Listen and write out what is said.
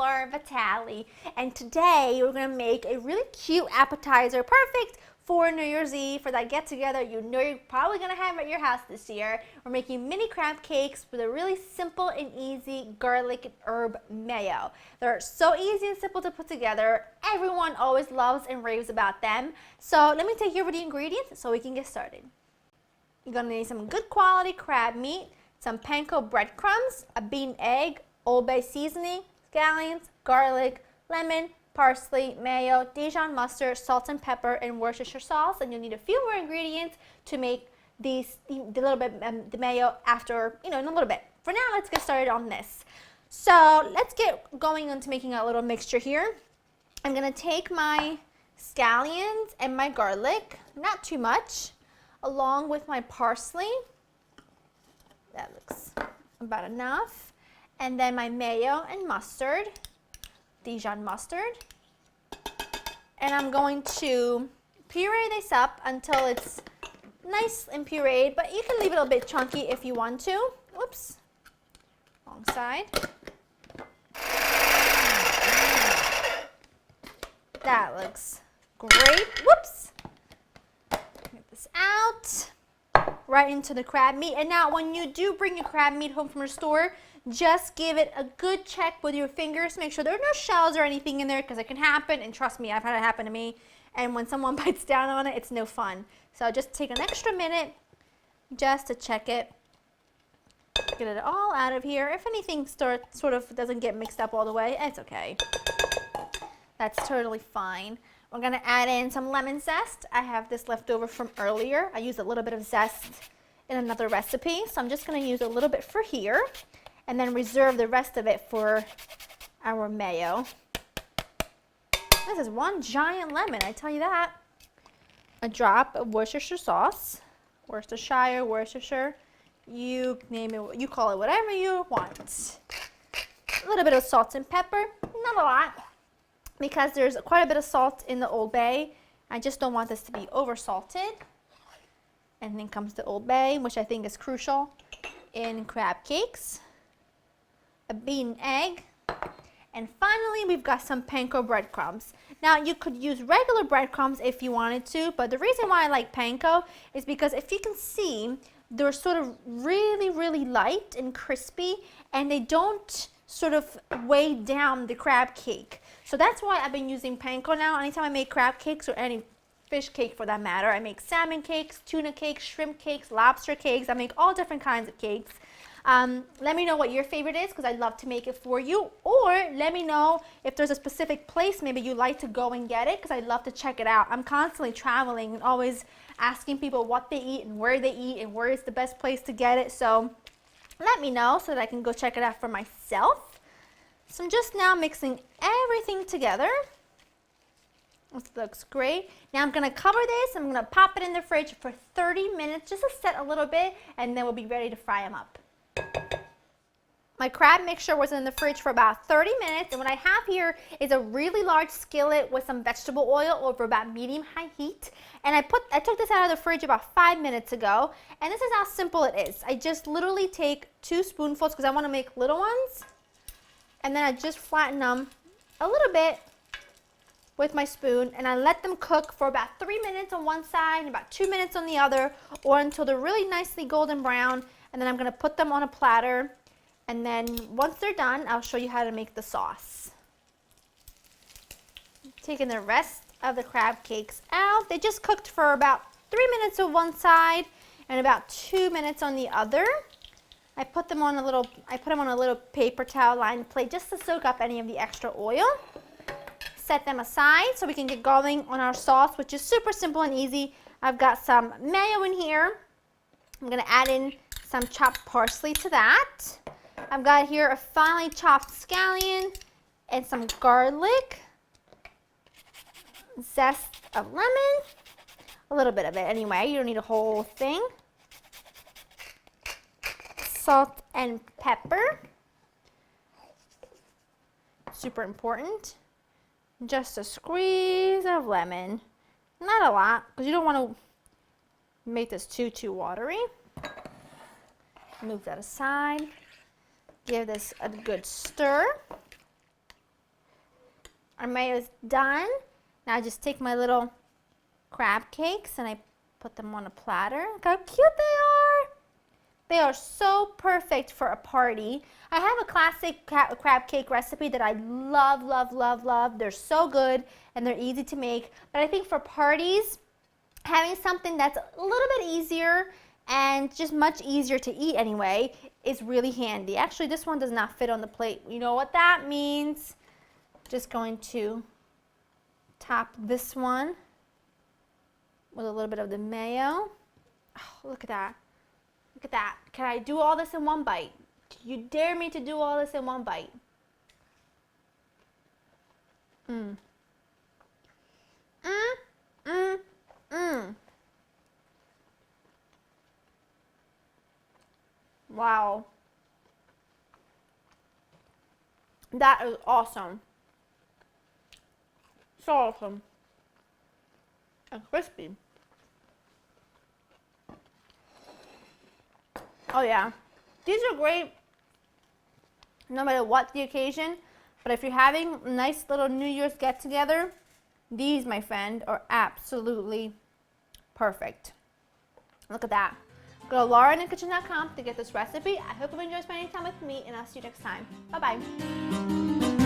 Vitale, and today we're going to make a really cute appetizer, perfect for New Year's Eve, for that get-together you know you're probably going to have at your house this year. We're making mini crab cakes with a really simple and easy garlic and herb mayo. They're so easy and simple to put together. Everyone always loves and raves about them. So let me take you over the ingredients so we can get started. You're going to need some good quality crab meat, some panko breadcrumbs, a beaten egg, Old Bay seasoning, scallions, garlic, lemon, parsley, mayo, Dijon mustard, salt and pepper, and Worcestershire sauce. And you'll need a few more ingredients to make the mayo after, in a little bit. For now, let's get started on this. So let's get going into making a little mixture here. I'm going to take my scallions and my garlic, not too much, along with my parsley. That looks about enough. And then my mayo and mustard, Dijon mustard. And I'm going to puree this up until it's nice and pureed, but you can leave it a bit chunky if you want to. Whoops, wrong side. That looks great. Whoops. Get this out. Right into the crab meat. And now when you do bring your crab meat home from your store, just give it a good check with your fingers. Make sure there are no shells or anything in there, because it can happen, and trust me, I've had it happen to me. And when someone bites down on it, it's no fun. So just take an extra minute just to check it. Get it all out of here. If anything sort of doesn't get mixed up all the way, it's okay. That's totally fine. We're going to add in some lemon zest. I have this left over from earlier. I used a little bit of zest in another recipe, so I'm just going to use a little bit for here, and then reserve the rest of it for our mayo. This is one giant lemon, I tell you that. A drop of Worcestershire sauce, Worcestershire, you name it, you call it whatever you want. A little bit of salt and pepper, not a lot, because there's quite a bit of salt in the Old Bay. I just don't want this to be over salted. And then comes the Old Bay, which I think is crucial in crab cakes. A beaten egg, and finally we've got some panko breadcrumbs. Now you could use regular breadcrumbs if you wanted to, but the reason why I like panko is because if you can see, they're sort of really light and crispy, and they don't sort of weigh down the crab cake. So that's why I've been using panko now. Anytime I make crab cakes, or any fish cake for that matter, I make salmon cakes, tuna cakes, shrimp cakes, lobster cakes. I make all different kinds of cakes. Let me know what your favorite is, because I'd love to make it for you, or let me know if there's a specific place maybe you'd like to go and get it, because I'd love to check it out. I'm constantly traveling and always asking people what they eat and where is the best place to get it, so let me know so that I can go check it out for myself. So I'm just now mixing everything together. This looks great. Now I'm going to cover this. I'm going to pop it in the fridge for 30 minutes just to set a little bit, and then we'll be ready to fry them up. My crab mixture was in the fridge for about 30 minutes, and what I have here is a really large skillet with some vegetable oil over about medium-high heat. And I took this out of the fridge about 5 minutes ago, and this is how simple it is. I just literally take 2 spoonfuls, because I want to make little ones, and then I just flatten them a little bit with my spoon, and I let them cook for about 3 minutes on one side and about 2 minutes on the other, or until they're really nicely golden brown. And then I'm going to put them on a platter, and then once they're done, I'll show you how to make the sauce. Taking the rest of the crab cakes out. They just cooked for about 3 minutes on one side and about 2 minutes on the other. I put them on a little paper towel lined plate just to soak up any of the extra oil. Set them aside so we can get going on our sauce, which is super simple and easy. I've got some mayo in here. I'm going to add in some chopped parsley to that. I've got here a finely chopped scallion and some garlic, zest of lemon, a little bit of it anyway, you don't need a whole thing, salt and pepper, super important, just a squeeze of lemon, not a lot because you don't want to make this too watery. Move that aside. Give this a good stir. Our mayo is done. Now I just take my little crab cakes and I put them on a platter. Look how cute they are. They are so perfect for a party. I have a classic crab cake recipe that I love, love, love, love. They're so good and they're easy to make. But I think for parties, having something that's a little bit easier and just much easier to eat anyway is really handy. Actually, this one does not fit on the plate. You know what that means? Just going to top this one with a little bit of the mayo. Oh, look at that. Look at that. Can I do all this in one bite? Do you dare me to do all this in one bite? Mmm. Mmm. Mmm. Mmm. Wow. That is awesome. So awesome. And crispy. Oh yeah. These are great no matter what the occasion, but if you're having a nice little New Year's get together, these, my friend, are absolutely perfect. Look at that. Go to laureninthekitchen.com to get this recipe. I hope you enjoy spending time with me, and I'll see you next time. Bye-bye.